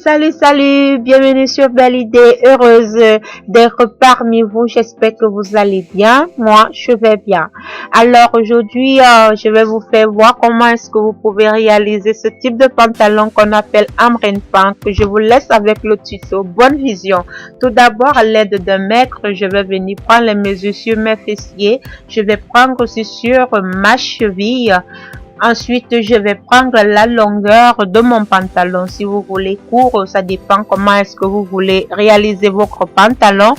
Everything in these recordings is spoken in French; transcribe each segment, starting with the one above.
Salut, bienvenue sur Belle Idée, heureuse d'être parmi vous, j'espère que vous allez bien, moi je vais bien. Alors aujourd'hui, je vais vous faire voir comment est-ce que vous pouvez réaliser ce type de pantalon qu'on appelle Amren Pant, que je vous laisse avec le tuto, bonne vision. Tout d'abord, à l'aide d'un mètre, je vais venir prendre les mesures sur mes fessiers, je vais prendre aussi sur ma cheville. Ensuite, je vais prendre la longueur de mon pantalon. Si vous voulez court, ça dépend comment est-ce que vous voulez réaliser votre pantalon.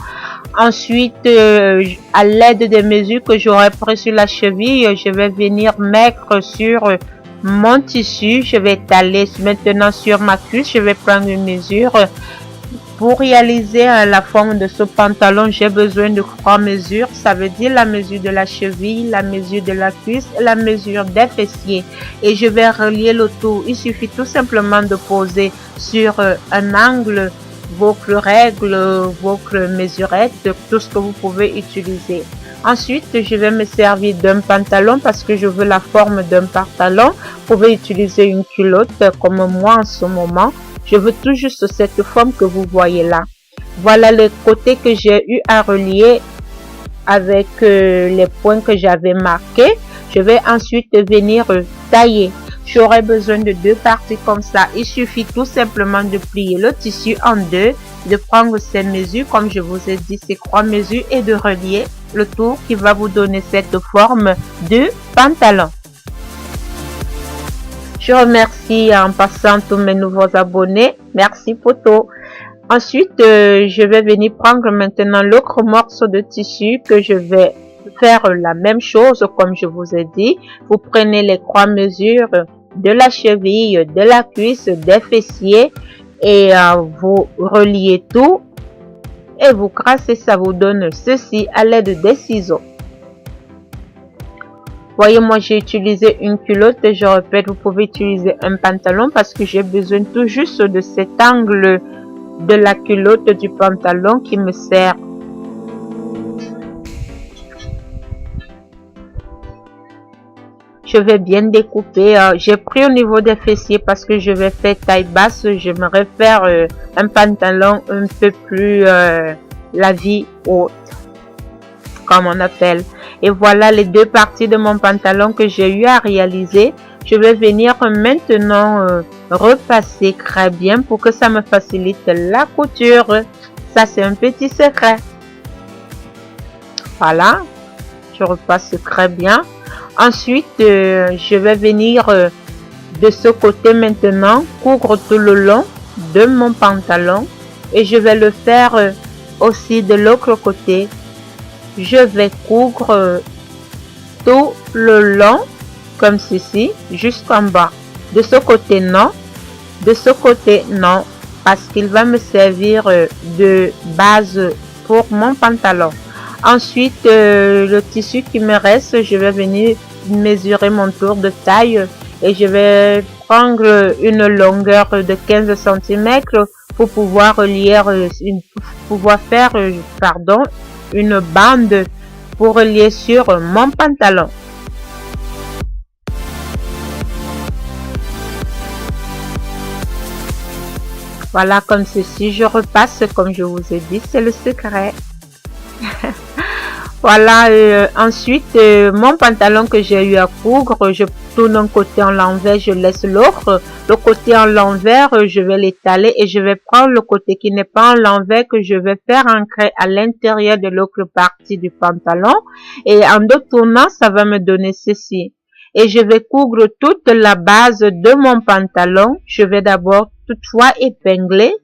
Ensuite, à l'aide des mesures que j'aurai prises sur la cheville, je vais venir mettre sur mon tissu. Je vais étaler maintenant sur ma cuisse. Je vais prendre une mesure. Pour réaliser la forme de ce pantalon, j'ai besoin de 3 mesures. Ça veut dire la mesure de la cheville, la mesure de la cuisse et la mesure des fessiers. Et je vais relier le tout. Il suffit tout simplement de poser sur un angle votre règle, votre mesurette, tout ce que vous pouvez utiliser. Ensuite, je vais me servir d'un pantalon parce que je veux la forme d'un pantalon. Vous pouvez utiliser une culotte comme moi en ce moment. Je veux tout juste cette forme que vous voyez là. Voilà le côté que j'ai eu à relier avec les points que j'avais marqués. Je vais ensuite venir tailler. J'aurai besoin de 2 parties comme ça. Il suffit tout simplement de plier le tissu en deux, de prendre ces mesures, comme je vous ai dit, ces 3 mesures et de relier le tout qui va vous donner cette forme de pantalon. Je remercie en passant tous mes nouveaux abonnés. Merci Poto. Ensuite, je vais venir prendre maintenant l'autre morceau de tissu que je vais faire la même chose comme je vous ai dit. Vous prenez les 3 mesures de la cheville, de la cuisse, des fessiers et vous reliez tout et vous crassez. Ça vous donne ceci à l'aide des ciseaux. Voyez, moi j'ai utilisé une culotte et je répète, vous pouvez utiliser un pantalon parce que j'ai besoin tout juste de cet angle de la culotte du pantalon qui me sert. Je vais bien découper. J'ai pris au niveau des fessiers parce que je vais faire taille basse. J'aimerais faire un pantalon un peu plus la vie haute, comme on appelle. Et voilà les 2 parties de mon pantalon que j'ai eu à réaliser. Je vais venir maintenant repasser très bien pour que ça me facilite la couture. Ça, c'est un petit secret. Voilà, je repasse très bien. Ensuite, je vais venir de ce côté maintenant, coudre tout le long de mon pantalon. Et je vais le faire aussi de l'autre côté. Je vais coudre tout le long comme ceci jusqu'en bas. De ce côté non, de ce côté non, parce qu'il va me servir de base pour mon pantalon. Ensuite, le tissu qui me reste, je vais venir mesurer mon tour de taille et je vais prendre une longueur de 15 cm pour pouvoir faire une bande pour relier sur mon pantalon. Voilà, comme ceci, je repasse comme je vous ai dit, c'est le secret. Voilà, ensuite, mon pantalon que j'ai eu à coudre, je tourne un côté en l'envers, je laisse l'autre. Le côté en l'envers, je vais l'étaler et je vais prendre le côté qui n'est pas en l'envers que je vais faire ancrer à l'intérieur de l'autre partie du pantalon. Et en deux tournant, ça va me donner ceci. Et je vais coudre toute la base de mon pantalon. Je vais d'abord toutefois épingler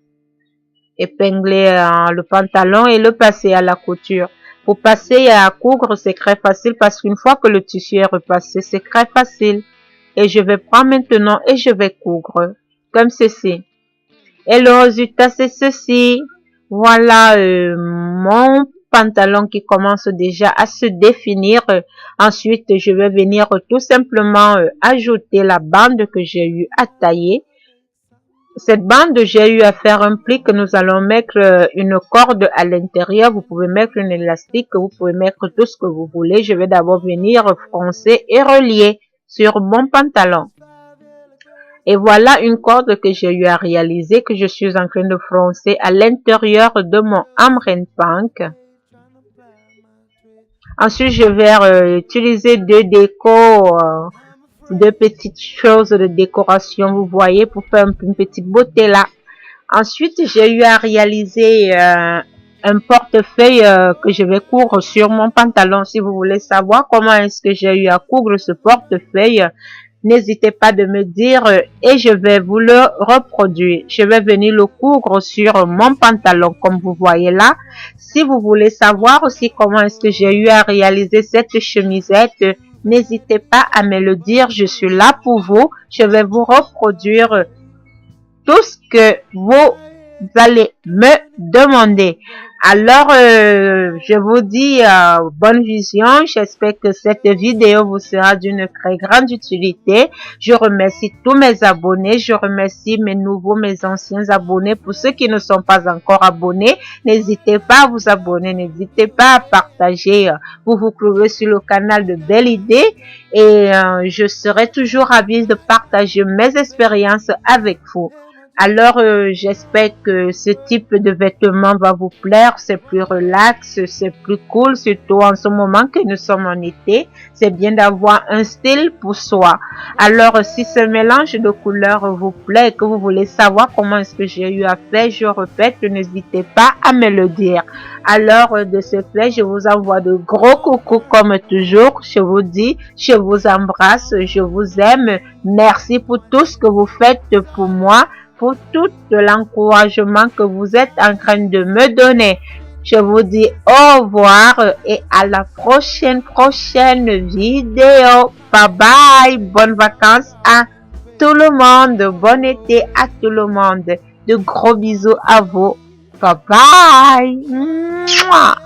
le pantalon et le passer à la couture. Pour passer à coudre, c'est très facile parce qu'une fois que le tissu est repassé, c'est très facile. Et je vais prendre maintenant et je vais coudre comme ceci. Et le résultat, c'est ceci. Voilà mon pantalon qui commence déjà à se définir. Ensuite, je vais venir tout simplement ajouter la bande que j'ai eu à tailler. Cette bande, j'ai eu à faire un pli que nous allons mettre une corde à l'intérieur. Vous pouvez mettre une élastique, vous pouvez mettre tout ce que vous voulez. Je vais d'abord venir froncer et relier sur mon pantalon. Et voilà une corde que j'ai eu à réaliser, que je suis en train de froncer à l'intérieur de mon Amren Punk. Ensuite, je vais utiliser deux petites choses de décoration, vous voyez, pour faire une petite beauté là. Ensuite, j'ai eu à réaliser un portefeuille que je vais coudre sur mon pantalon. Si vous voulez savoir comment est-ce que j'ai eu à coudre ce portefeuille, n'hésitez pas de me dire et je vais vous le reproduire. Je vais venir le coudre sur mon pantalon comme vous voyez là. Si vous voulez savoir aussi comment est-ce que j'ai eu à réaliser cette chemisette, n'hésitez pas à me le dire. Je suis là pour vous. Je vais vous reproduire tout ce que vous allez me demander. Alors, je vous dis bonne vision. J'espère que cette vidéo vous sera d'une très grande utilité. Je remercie tous mes abonnés. Je remercie mes nouveaux, mes anciens abonnés. Pour ceux qui ne sont pas encore abonnés, n'hésitez pas à vous abonner. N'hésitez pas à partager. Vous vous trouvez sur le canal de Belle Idée. Et je serai toujours ravie de partager mes expériences avec vous. Alors, j'espère que ce type de vêtements va vous plaire. C'est plus relax, c'est plus cool, surtout en ce moment que nous sommes en été. C'est bien d'avoir un style pour soi. Alors, si ce mélange de couleurs vous plaît et que vous voulez savoir comment est-ce que j'ai eu à faire, je répète, n'hésitez pas à me le dire. Alors, de ce fait, je vous envoie de gros coucous comme toujours. Je vous dis, je vous embrasse, je vous aime. Merci pour tout ce que vous faites pour moi, pour tout l'encouragement que vous êtes en train de me donner. Je vous dis au revoir et à la prochaine vidéo. Bye bye. Bonnes vacances à tout le monde. Bon été à tout le monde. De gros bisous à vous. Bye bye. Mouah.